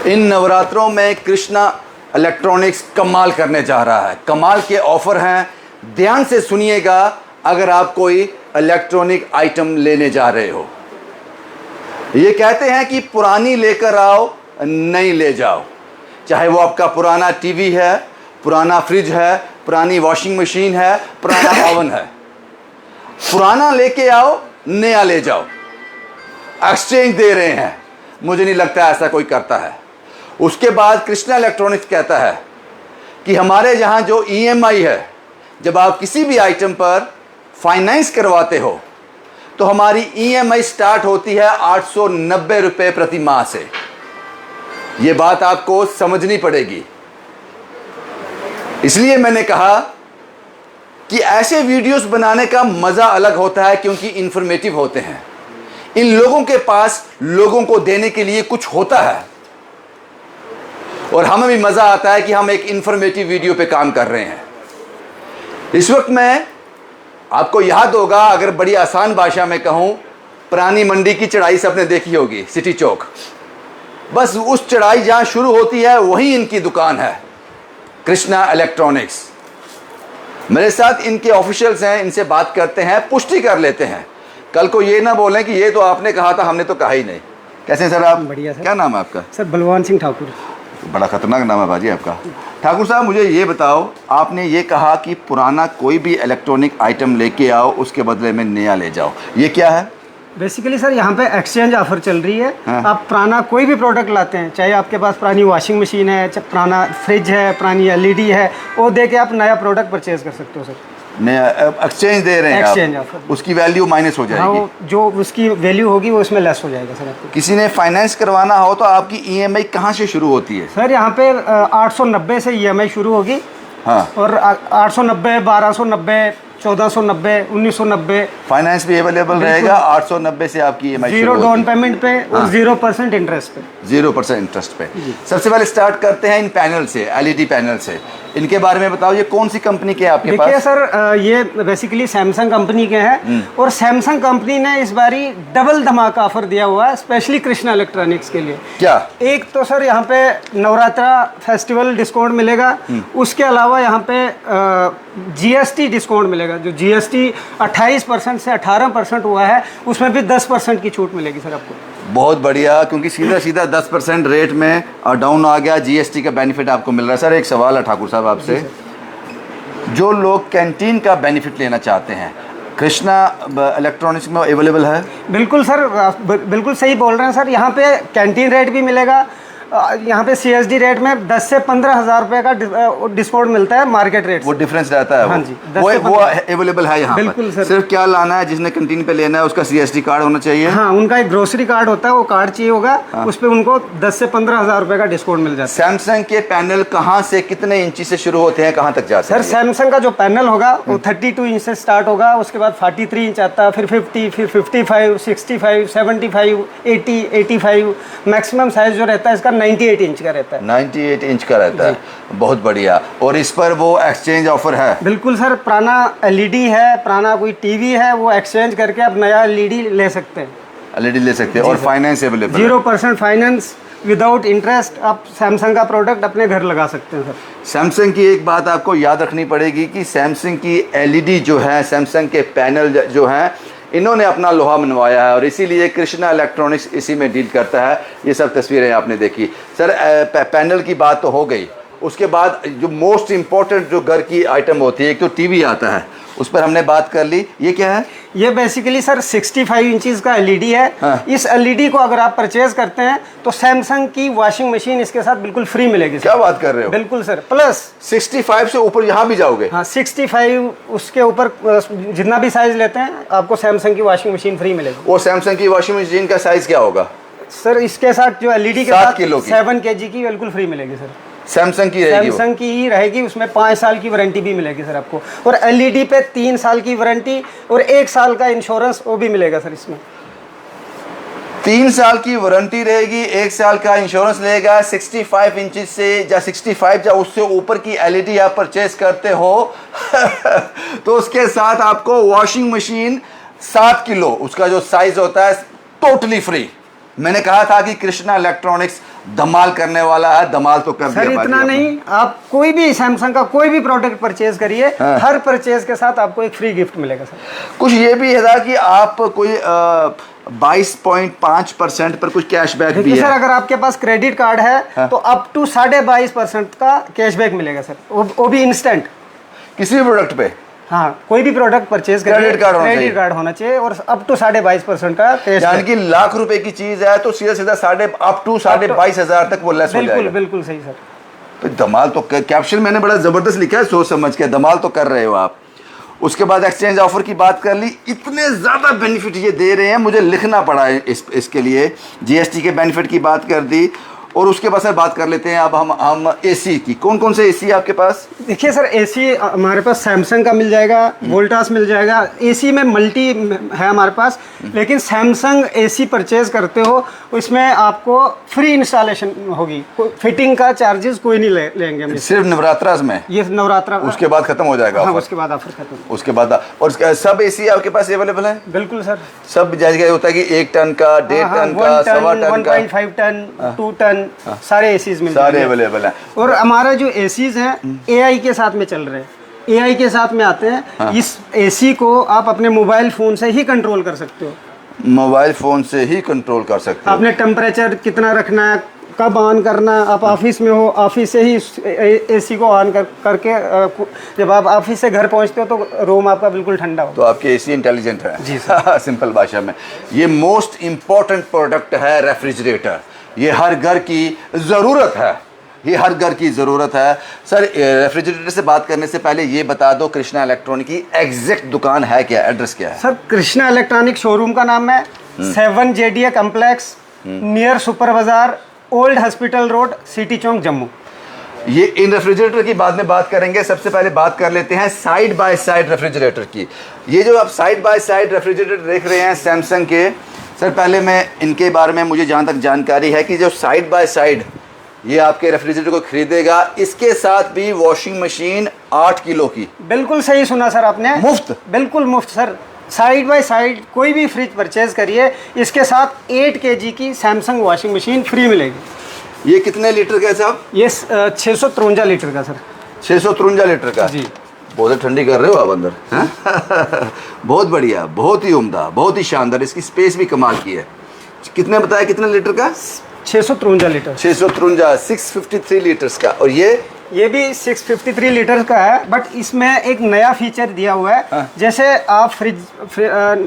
इन नवरात्रों में कृष्णा इलेक्ट्रॉनिक्स कमाल करने जा रहा है। कमाल के ऑफर हैं, ध्यान से सुनिएगा। अगर आप कोई इलेक्ट्रॉनिक आइटम लेने जा रहे हो, ये कहते हैं कि पुरानी लेकर आओ, नई ले जाओ। चाहे वो आपका पुराना टीवी है, पुराना फ्रिज है, पुरानी वॉशिंग मशीन है, पुराना ओवन है, पुराना लेके आओ, नया ले जाओ। एक्सचेंज दे रहे हैं। मुझे नहीं लगता ऐसा कोई करता है। उसके बाद कृष्णा इलेक्ट्रॉनिक्स कहता है कि हमारे यहाँ जो ईएमआई है, जब आप किसी भी आइटम पर फाइनेंस करवाते हो तो हमारी ईएमआई स्टार्ट होती है 890 रुपये प्रति माह से। ये बात आपको समझनी पड़ेगी। इसलिए मैंने कहा कि ऐसे वीडियोस बनाने का मज़ा अलग होता है, क्योंकि इंफॉर्मेटिव होते हैं। इन लोगों के पास लोगों को देने के लिए कुछ होता है, और हमें भी मज़ा आता है कि हम एक इंफॉर्मेटिव वीडियो पे काम कर रहे हैं। इस वक्त मैं आपको याद होगा, अगर बड़ी आसान भाषा में कहूँ, पुरानी मंडी की चढ़ाई सबने देखी होगी, सिटी चौक। बस उस चढ़ाई जहाँ शुरू होती है वहीं इनकी दुकान है, कृष्णा इलेक्ट्रॉनिक्स। मेरे साथ इनके ऑफिशियल्स हैं, इनसे बात करते हैं, पुष्टि कर लेते हैं। कल को ये ना बोलें कि ये तो आपने कहा था, हमने तो कहा ही नहीं। कैसे हैं सर आप? बढ़िया सर। क्या नाम है आपका? सर बलवान सिंह ठाकुर। बड़ा खतरनाक नाम है बाजी आपका। ठाकुर साहब, मुझे ये बताओ, आपने ये कहा कि पुराना कोई भी इलेक्ट्रॉनिक आइटम लेके आओ, उसके बदले में नया ले जाओ, ये क्या है? बेसिकली सर यहाँ पे एक्सचेंज ऑफर चल रही है। हाँ। आप पुराना कोई भी प्रोडक्ट लाते हैं, चाहे आपके पास पुरानी वॉशिंग मशीन है, चाहे पुराना फ्रिज है, पुरानी एलईडी है, वो दे के आप नया प्रोडक्ट परचेज कर सकते हो सर। नया एक्सचेंज दे रहे हैं एक्सचेंज आप, ऑफर। उसकी वैल्यू माइनस हो हाँ, जाएगी। वो जो उसकी वैल्यू होगी वो इसमें लेस हो जाएगा सर आपको। किसी ने फाइनेंस करवाना हो तो आपकी ईएमआई कहाँ से शुरू होती है? सर यहाँ पे 890 से ईएमआई शुरू होगी। हाँ। और 890, 1290, 1490, 1990। फाइनेंस भी अवेलेबल रहेगा। 890 से आपकी ईएमआई जीरो डाउन पेमेंट पे और 0% इंटरेस्ट पे। 0% इंटरेस्ट पे। सबसे पहले स्टार्ट करते हैं इन पैनल से, एलईडी पैनल से। इनके बारे में बताओ, ये कौन सी कंपनी के हैं आपके पास? देखिए सर, ये बेसिकली सैमसंग कंपनी के हैं, और सैमसंग कंपनी ने इस बारी डबल धमाका ऑफर दिया हुआ है स्पेशली कृष्णा इलेक्ट्रॉनिक्स के लिए। क्या? एक तो सर यहाँ पे नवरात्रा फेस्टिवल डिस्काउंट मिलेगा, उसके अलावा यहाँ पे जीएसटी डिस्काउंट मिलेगा। जो जीएसटी 28% से 18% हुआ है, उसमें भी 10% की छूट मिलेगी सर आपको। बहुत बढ़िया, क्योंकि सीधा सीधा 10% रेट में डाउन आ गया, जीएसटी का बेनिफिट आपको मिल रहा है। सर एक सवाल है ठाकुर साहब आपसे, जो लोग कैंटीन का बेनिफिट लेना चाहते हैं, कृष्णा इलेक्ट्रॉनिक्स में अवेलेबल है? बिल्कुल सर, बिल्कुल सही बोल रहे हैं सर। यहाँ पे कैंटीन रेट भी मिलेगा। यहाँ पे सीएसडी रेट में 10 से 15 हज़ार रुपये का डिस्काउंट मिलता है मार्केट रेट से। वो डिफरेंस रहता है। हाँ जी, वो अवेलेबल है यहाँ बिल्कुल पर। सर। सिर्फ क्या लाना है, जिसने कैंटीन पे लेना है उसका सीएसडी कार्ड होना चाहिए। हाँ, उनका एक ग्रोसरी कार्ड होता है, वो कार्ड चाहिए होगा। हाँ। उस पर उनको 10 से 15 हज़ार रुपये का डिस्काउंट मिल जाता है। सैमसंग के पैनल कहाँ से कितने इंची से शुरू होते हैं, कहाँ तक जाते हैं? सर सैमसंग का जो पैनल होगा वो 32 इंच से स्टार्ट होगा, उसके बाद 43 इंच आता है, फिर 50, फिर 55, 65, 75, 80, 85। मैक्सिमम साइज जो रहता है इसका 98 इंच का 98 इंच का रहता है। बहुत बढ़िया। और इस पर वो एक्सचेंज ऑफर है? बिल्कुल सर, पुराना एलईडी है, पुराना कोई टीवी है, वो एक्सचेंज करके आप नया एलईडी ले सकते हैं। एलईडी ले सकते हैं। और finance available? 0% finance without interest आप सैमसंग का प्रोडक्ट अपने घर लगा सकते हैं सर। सैमसंग की एक बात आपको याद रखनी पड़ेगी कि सैमसंग की एलईडी जो है, सैमसंग के पैनल जो हैं, इन्होंने अपना लोहा मनवाया है, और इसीलिए कृष्णा इलेक्ट्रॉनिक्स इसी में डील करता है। ये सब तस्वीरें आपने देखी। सर पैनल की बात तो हो गई, उसके बाद जो मोस्ट इम्पोर्टेंट जो घर की आइटम होती है, एक तो टीवी आता है, उस पर हमने बात कर ली। ये क्या है? ये बेसिकली सर 65 इंचज़ का एलईडी है। हाँ। इस एलईडी को अगर आप परचेज करते हैं तो सैमसंग की वॉशिंग मशीन इसके साथ बिल्कुल फ्री मिलेगी सर। क्या बात कर रहे हो? बिल्कुल सर। प्लस 65 से ऊपर यहाँ भी जाओगे? हाँ, 65 उसके ऊपर जितना भी साइज लेते हैं आपको सैमसंग की वॉशिंग मशीन फ्री मिलेगी। वो सैमसंग की वॉशिंग मशीन का साइज क्या होगा? सर इसके साथ जो एलईडी के 7 साथ किलो की 7 kg की बिल्कुल फ्री मिलेगी सर। सैमसंग की रहेगी? सैमसंग की ही रहेगी, उसमें 5 साल की वारंटी भी मिलेगी सर आपको, और एलईडी पे 3 साल की वारंटी और 1 साल का इंश्योरेंस वो भी मिलेगा सर इसमें। 3 साल की वारंटी रहेगी, 1 साल का इंश्योरेंस लेगा। 65 इंच से या 65 या उससे ऊपर की एलईडी आप परचेज करते हो तो उसके साथ आपको वॉशिंग मशीन 7 किलो उसका जो साइज होता है टोटली फ्री। मैंने कहा था कि कृष्णा इलेक्ट्रॉनिक्स धमाल करने वाला है, धमाल तो कर सर दिया। इतना नहीं, आप कोई भी सैमसंग का कोई भी प्रोडक्ट परचेज करिए, हर परचेज के साथ आपको एक फ्री गिफ्ट मिलेगा सर। कुछ ये भी है कि आप कोई 22.5% पर कुछ कैशबैक भी देखिए है। सर, अगर आपके पास क्रेडिट कार्ड है तो अप टू 22.5% का कैशबैक मिलेगा सर, वो भी इंस्टेंट, किसी भी प्रोडक्ट पे। हाँ, कोई भी प्रोडक्ट परचेज करिए क्रेडिट कार्ड होना चाहिए और अप टू 22.5% का कैशबैक। यानी कि लाख रुपए की चीज है तो सीधा सीधा अप टू 22,500 तक वो लेस हो जाएगा। बिल्कुल बिल्कुल सही सर। तो धमाल तो कैप्शन मैंने बड़ा जबरदस्त लिखा है, सोच समझ के, धमाल तो कर रहे हो आप। उसके बाद एक्सचेंज ऑफर की बात कर ली, इतने ज़्यादा बेनिफिट ये दे रहे हैं, मुझे लिखना पड़ा है इसके लिए। जीएसटी के बेनिफिट की बात कर दी, और उसके बाद सर बात कर लेते हैं अब हम एसी की। कौन कौन से एसी है आपके पास? देखिए सर, एसी हमारे पास सैमसंग का मिल जाएगा, वोल्टास मिल जाएगा, एसी में मल्टी है हमारे पास। लेकिन सैमसंग एसी परचेज करते हो इसमें आपको फ्री इंस्टॉलेशन होगी, फिटिंग का चार्जेस कोई नहीं लेंगे हम। सिर्फ नवरात्रा में? ये नवरात्रा, उसके बाद खत्म हो जाएगा। हाँ, उसके बाद ऑफर खत्म। उसके बाद और सब एसी आपके पास अवेलेबल है? बिल्कुल सर, सब जगह होता है कि 1 टन का, 1.5 टन का, 1.25 टन का, 1.5 टन, 2 टन, सारे एसीज मिल सारे अवेलेबल हैं। और हमारे जो एसीज हैं एआई के साथ में चल रहे हैं, एआई के साथ में आते हैं। इस एसी को आप अपने मोबाइल फोन से ही कंट्रोल कर सकते हो। मोबाइल फोन से ही कंट्रोल कर सकते हो। आपने टेम्परेचर कितना रखना है, कब ऑन करना है, आप ऑफिस में हो, ऑफिस से ही एसी को ऑन करके जब आप ऑफिस से घर पहुंचते हो तो रूम आपका बिल्कुल ठंडा हो। तो आपके एसी इंटेलिजेंट है जी सर। सिंपल भाषा में ये मोस्ट इंपॉर्टेंट प्रोडक्ट है रेफ्रिजरेटर। ये हर घर की ज़रूरत है, ये हर घर की ज़रूरत है। सर रेफ्रिजरेटर से बात करने से पहले ये बता दो, कृष्णा इलेक्ट्रॉनिक की एग्जैक्ट दुकान है क्या, एड्रेस क्या है? सर कृष्णा इलेक्ट्रॉनिक शोरूम का नाम है 7 JDA कम्प्लेक्स, नियर सुपर बाजार, ओल्ड हॉस्पिटल रोड, सिटी चौक, जम्मू। ये इन रेफ्रिजरेटर की बाद में बात करेंगे, सबसे पहले बात कर लेते हैं साइड बाय साइड रेफ्रिजरेटर की। ये जो आप साइड बाय साइड रेफ्रिजरेटर देख रहे हैं सैमसंग के, सर पहले मैं इनके बारे में, मुझे जहाँ तक जानकारी है कि जो साइड बाय साइड ये आपके रेफ्रिजरेटर को खरीदेगा, इसके साथ भी वॉशिंग मशीन 8 किलो की। बिल्कुल सही सुना सर आपने, मुफ्त, बिल्कुल मुफ्त सर। साइड बाय साइड कोई भी फ्रिज परचेज करिए, इसके साथ 8 kg की सैमसंग वॉशिंग मशीन फ्री मिलेगी। ये कितने लीटर का है साहब? ये 653 लीटर का सर। 653 लीटर का जी। बहुत ठंडी कर रहे हो आप अंदर बहुत बढ़िया, बहुत ही उम्दा, बहुत ही शानदार। इसकी स्पेस भी कमाल की है। कितने बताया, कितने लीटर का? 653 लीटर। 653, 653 लीटर्स का। और ये भी 653 लीटर का है, बट इसमें एक नया फीचर दिया हुआ है। हाँ। जैसे आप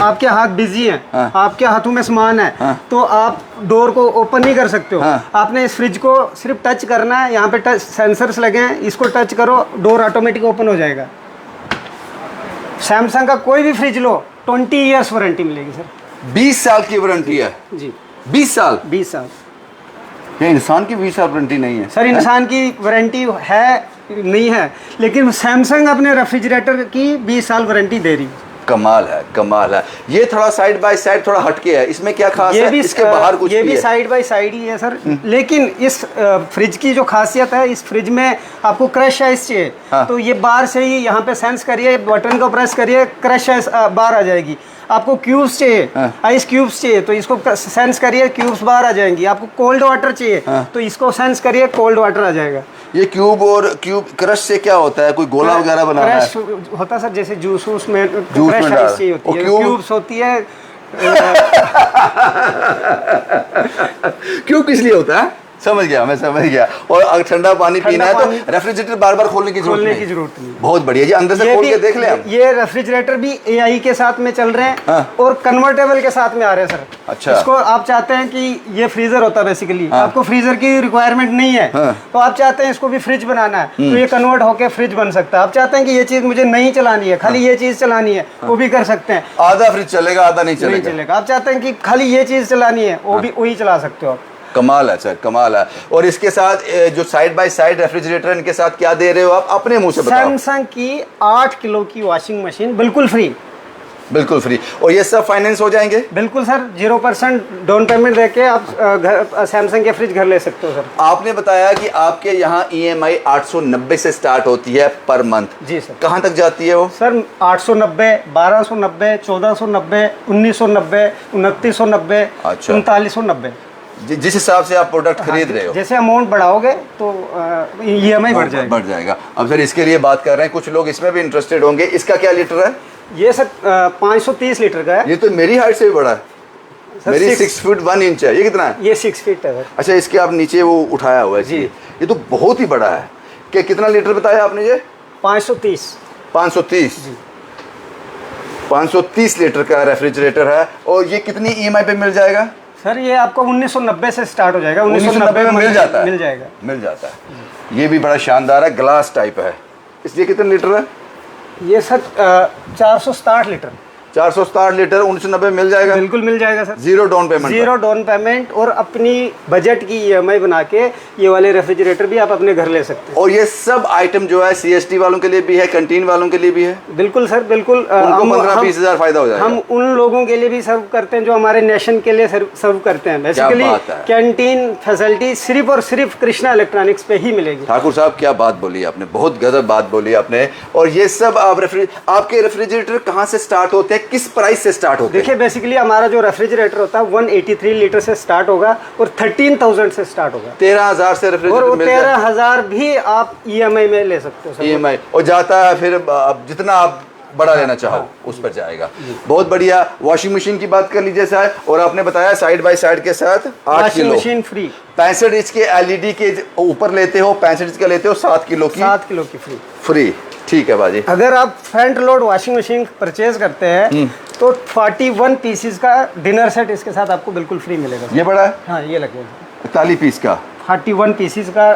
आपके हाथ बिजी हैं, हाँ। आपके हाथों में सामान है, हाँ। तो आप डोर को ओपन नहीं कर सकते हो। हाँ। आपने इस फ्रिज को सिर्फ टच करना है, यहाँ पे टच सेंसर्स लगे हैं, इसको टच करो, डोर ऑटोमेटिक ओपन हो जाएगा। सैमसंग का कोई भी फ्रिज लो, 20 ईयर्स वारंटी मिलेगी सर। 20 साल की वारंटी है जी। 20 साल? 20 साल। ये इंसान की 20 साल वारंटी नहीं है सर, इंसान की वारंटी है नहीं है, लेकिन सैमसंग अपने रेफ्रिजरेटर की 20 साल वारंटी दे रही है। कमाल है, कमाल है। ये थोड़ा साइड बाय साइड थोड़ा हटके है, इसमें क्या खास ये है? भी इसके बाहर कुछ ये भी भी है? साइड बाय साइड ही है सर। लेकिन इस फ्रिज की जो खासियत है, इस फ्रिज में आपको क्रश आइस चाहिए। हाँ। तो ये बाहर से ही यहाँ पे सेंस करिए, बटन को प्रेस करिए, क्रश आइस बाहर आ जाएगी। आपको क्यूब्स चाहिए, हाँ। आइस क्यूब्स चाहिए, तो इसको सेंस करिए, क्यूब्स बाहर आ जाएंगी। आपको कोल्ड वाटर चाहिए, हाँ। तो इसको सेंस करिए, कोल्ड वाटर आ जाएगा। ये क्यूब और क्यूब क्रश से क्या होता है? कोई गोला वगैरह बनाना है? क्रश होता है सर, जैसे जूस में जूस क्रश में डाल। आइस चाहिए होती और है, क्यूब? क्यूब्स होती है। क्यों, किस लिए होता है? समझ गया, मैं समझ गया। और अगर ठंडा पानी पीना है तो रेफ्रिजरेटर बार बार खोलने की जरूरत नहीं। बहुत बढ़िया जी, अंदर से खोल के देख ले हम। ये रेफ्रिजरेटर भी एआई के साथ में चल रहे हैं। हाँ। और कन्वर्टेबल के साथ में आ रहे हैं सर। अच्छा। इसको आप चाहते हैं कि ये फ्रीजर होता है बेसिकली, हाँ। आपको फ्रीजर की रिक्वायरमेंट नहीं है। हाँ। तो आप चाहते हैं इसको भी फ्रिज बनाना है, तो ये कन्वर्ट होकर फ्रिज बन सकता है। आप चाहते हैं कि ये चीज मुझे नहीं चलानी है, खाली ये चीज चलानी है, वो भी कर सकते हैं। आधा फ्रिज चलेगा, आधा नहीं नहीं चलेगा। चलेगा। आप चाहते हैं कि खाली ये चीज चलानी है, वो भी वही चला सकते हो आप। कमाल है सर, कमाल है। और इसके साथ जो साइड बाय साइड रेफ्रिजरेटर, इनके साथ क्या दे रहे हो आप? अपने मुंह से बताओ। सैमसंग की 8 किलो की वॉशिंग मशीन बिल्कुल फ्री। बिल्कुल फ्री। और ये सब फाइनेंस हो जाएंगे? बिल्कुल सर, 0% डाउन पेमेंट देके आप सैमसंग के फ्रिज घर ले सकते हो सर। आपने बताया कि आपके यहाँ EMI 890 से स्टार्ट होती है पर मंथ। जी सर। कहाँ तक जाती है वो? सर 890, 1290, 1490, 1990, 2990, अच्छा, 3990। जिस हिसाब से आप प्रोडक्ट खरीद रहे हो, जैसे अमाउंट बढ़ाओगे तो EMI बढ़ जाएगा। अब सर इसके लिए बात कर रहे हैं, कुछ लोग इसमें भी इंटरेस्टेड होंगे। इसका क्या लीटर है? ये सर 530 लीटर का है। ये तो मेरी हाइट से भी बड़ा है। मेरी 6 फीट 1 इंच है। ये कितना है? ये 6 फीट है सर। अच्छा, इसके आप नीचे वो उठाया हुआ है जी। ये तो बहुत ही बड़ा है। क्या कितना लीटर बताया आपने? ये 530 530 लीटर का रेफ्रिजरेटर है। और ये कितनी EMI पे मिल जाएगा? सर ये आपको 1990 से स्टार्ट हो जाएगा। 1990 में मिल जाता है? मिल जाता है। ये भी बड़ा शानदार है, ग्लास टाइप है। इसलिए कितने लीटर है? ये सर 460 लीटर। 460 लीटर 1990 मिल जाएगा? बिल्कुल मिल जाएगा sir. Zero down payment? Zero down payment और अपनी बजट की EMI बना के ये वाले रेफ्रिजरेटर भी आप अपने घर ले सकते हैं। और ये सब आइटम जो है CST वालों के लिए भी है, कैंटीन वालों के लिए भी है? बिल्कुल सर, बिल्कुल। उनको 15-20 हज़ार फायदा हो जाएगा। हम उन लोगों के लिए भी सर्व करते हैं जो हमारे नेशन के लिए सर्व करते हैं। बेसिकली कैंटीन फैसिलिटी सिर्फ और सिर्फ कृष्णा इलेक्ट्रॉनिक्स पे ही मिलेगी। ठाकुर साहब क्या बात बोली आपने, बहुत गजब बात बोली आपने। और ये सब आपके रेफ्रिजरेटर कहाँ से स्टार्ट होते हैं, किस प्राइस से स्टार्ट होते हैं? देखिए बेसिकली हमारा जो रेफ्रिजरेटर होता है 183 लीटर से स्टार्ट होगा और 13,000 से स्टार्ट होगा। 13,000 से रेफ्रिजरेटर और 13,000 भी आप EMI में ले सकते हो। EMI और जाता है फिर जितना आप बड़ा लेना चाहो उस पर जाएगा। बहुत बढ़िया। वॉशिंग मशीन की बात कर लीजिए सर। और आपने बताया साइड बाय साइड के साथ 8 किलो मशीन फ्री। 65 इंच के LED के ऊपर लेते हो, 65 इंच का लेते हो, 7 किलो की फ्री। ठीक है बाजी। अगर आप front load washing machine purchase करते हैं तो 41 पीसेस का डिनर सेट इसके साथ आपको बिल्कुल फ्री मिलेगा। ये बड़ा है? हाँ ये लगेगा 41 पीस का। 41 पीसेस का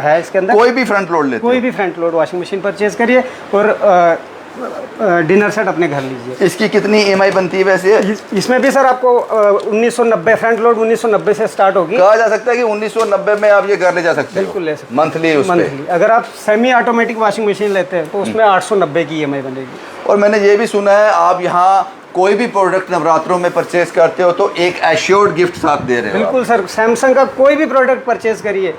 है इसके अंदर। कोई भी फ्रंट लोड लेते, कोई भी front load washing machine purchase करिए और डिनर सेट अपने घर लीजिए। इसकी कितनी EMI बनती है वैसे? इसमें भी सर आपको 1990 फ्रंट लोड 1990 से स्टार्ट होगी। कहा जा सकता है कि 1990 में आप ये घर ले जा सकते हो? बिल्कुल ले सकते, मंथली। अगर आप सेमी ऑटोमेटिक वॉशिंग मशीन लेते हैं तो उसमें 890 की EMI बनेगी। और मैंने ये भी सुना है आप यहाँ कोई भी प्रोडक्ट नवरात्रों में परचेज करते हो तो एक एश्योर्ड गिफ्ट साथ दे रहे हो? बिल्कुल सर, सैमसंग का कोई भी प्रोडक्ट परचेज करिए,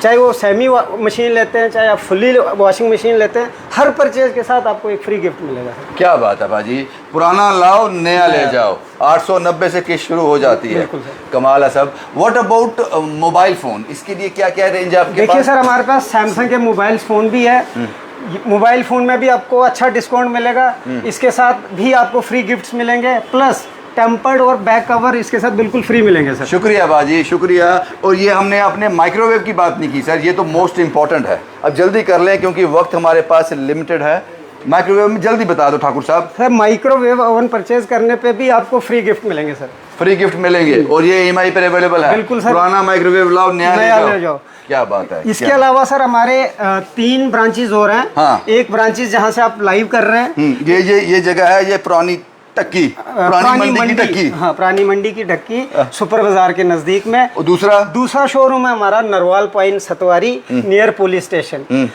चाहे वो सेमी मशीन लेते हैं चाहे आप फुल्ली वॉशिंग मशीन लेते हैं, हर परचेज के साथ आपको एक फ्री गिफ्ट मिलेगा। क्या बात है बाजी, पुराना लाओ नया ले जाओ। 890 से किस्त शुरू हो जाती है। कमाल है सब। व्हाट अबाउट मोबाइल फ़ोन, इसके लिए क्या क्या रेंज आपके पास? देखिए सर हमारे पास सैमसंग के मोबाइल फ़ोन भी है। मोबाइल फ़ोन में भी आपको अच्छा डिस्काउंट मिलेगा। इसके साथ भी आपको फ्री गिफ्ट्स मिलेंगे, प्लस टेम्पर्ड और बैक कवर इसके साथ बिल्कुल फ्री मिलेंगे सर। शुक्रिया बाजी, शुक्रिया। और ये हमने अपने माइक्रोवेव की बात नहीं की सर, ये तो मोस्ट इम्पॉर्टेंट है। अब जल्दी कर लें क्योंकि वक्त हमारे पास लिमिटेड है। माइक्रोवेव में जल्दी बता दो ठाकुर साहब। सर माइक्रोवेव ओवन परचेज करने पे भी आपको फ्री गिफ्ट मिलेंगे सर। फ्री गिफ्ट मिलेंगे और ये EMI पर अवेलेबल है? बिल्कुल सर। पुराना माइक्रोवेव लाओ नया ले जाओ। क्या बात है। इसके अलावा सर हमारे 3 ब्रांचेज और हैं। हाँ। एक ब्रांचेज जहाँ से आप लाइव कर रहे हैं, ये जगह है, ये पुरानी टक्की, पुरानी मंडी की टक्की। हाँ, पुरानी मंडी की टक्की, सुपर बाजार के नजदीक में। और दूसरा शोरूम है हमारा नरवाल पॉइंट सतवारी, नियर पुलिस स्टेशन।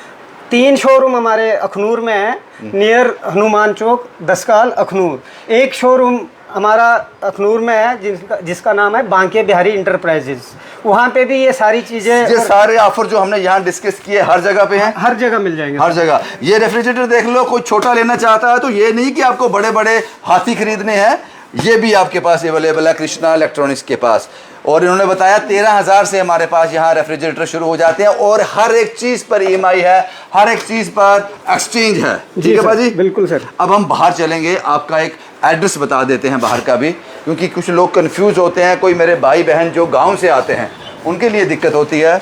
3 शोरूम हमारे अखनूर में है, नियर हनुमान चौक, दसकाल, अखनूर। एक शोरूम हमारा अखनूर में है जिसका नाम है बांके बिहारी इंटरप्राइजेज। वहाँ पे भी ये सारी चीज़ें, ये सारे ऑफर जो हमने यहाँ डिस्कस किए हर जगह पे हैं? हर जगह मिल जाएंगे, हर जगह। ये रेफ्रिजरेटर देख लो, कोई छोटा लेना चाहता है तो ये नहीं कि आपको बड़े बड़े हाथी खरीदने हैं, ये भी आपके पास अवेलेबल है कृष्णा इलेक्ट्रॉनिक्स के पास। और इन्होंने बताया 13,000 से हमारे पास यहाँ रेफ्रिजरेटर शुरू हो जाते हैं और हर एक चीज़ पर EMI है, हर एक चीज़ पर एक्सचेंज है। ठीक है बाजी? बिल्कुल सर। अब हम बाहर चलेंगे, आपका एक एड्रेस बता देते हैं बाहर का भी, क्योंकि कुछ लोग कंफ्यूज होते हैं। कोई मेरे भाई बहन जो गाँव से आते हैं उनके लिए दिक्कत होती है।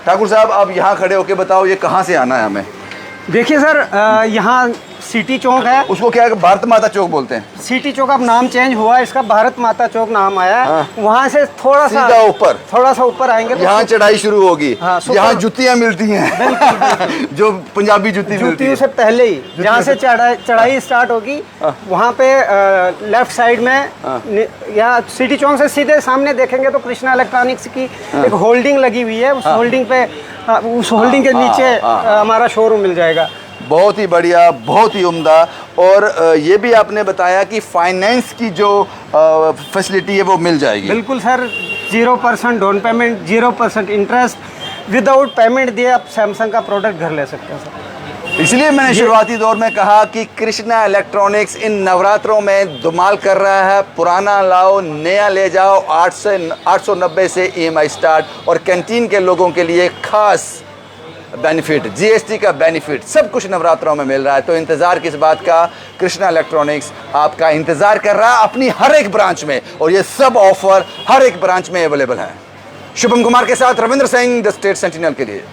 ठाकुर साहब आप यहाँ खड़े होकर बताओ ये कहाँ से आना है हमें? देखिए सर यहाँ सिटी चौक है, उसको क्या है, भारत माता चौक बोलते हैं। सिटी चौक अब नाम चेंज हुआ है, इसका भारत माता चौक नाम आया। हाँ। वहाँ से थोड़ा सा ऊपर आएंगे तो यहाँ चढ़ाई शुरू होगी। हाँ, यहाँ जुतियाँ मिलती हैं जो पंजाबी जुतियों से पहले ही जहाँ से चढ़ाई स्टार्ट होगी वहाँ पे लेफ्ट साइड में या सिटी चौक से सीधे सामने देखेंगे तो कृष्णा इलेक्ट्रॉनिक्स की एक होल्डिंग लगी हुई है। उस होल्डिंग पे, उस होल्डिंग के नीचे हमारा शोरूम मिल जाएगा। बहुत ही बढ़िया, बहुत ही उम्दा। और ये भी आपने बताया कि फाइनेंस की जो फैसिलिटी है वो मिल जाएगी। बिल्कुल sir, 0% down payment, 0% interest, without payment दिए आप सैमसंग का प्रोडक्ट घर ले सकते हैं सर। इसलिए मैंने शुरुआती दौर में कहा कि कृष्णा इलेक्ट्रॉनिक्स इन नवरात्रों में धमाल कर रहा है। पुराना लाओ, नया ले जाओ, 890 से EMI स्टार्ट, और कैंटीन के लोगों के लिए खास बेनिफिट, GST का बेनिफिट, सब कुछ नवरात्रों में मिल रहा है। तो इंतज़ार किस बात का, कृष्णा इलेक्ट्रॉनिक्स आपका इंतज़ार कर रहा है अपनी हर एक ब्रांच में, और ये सब ऑफर हर एक ब्रांच में अवेलेबल हैं। शुभम कुमार के साथ Ravindra Singh, the state sentinel के लिए।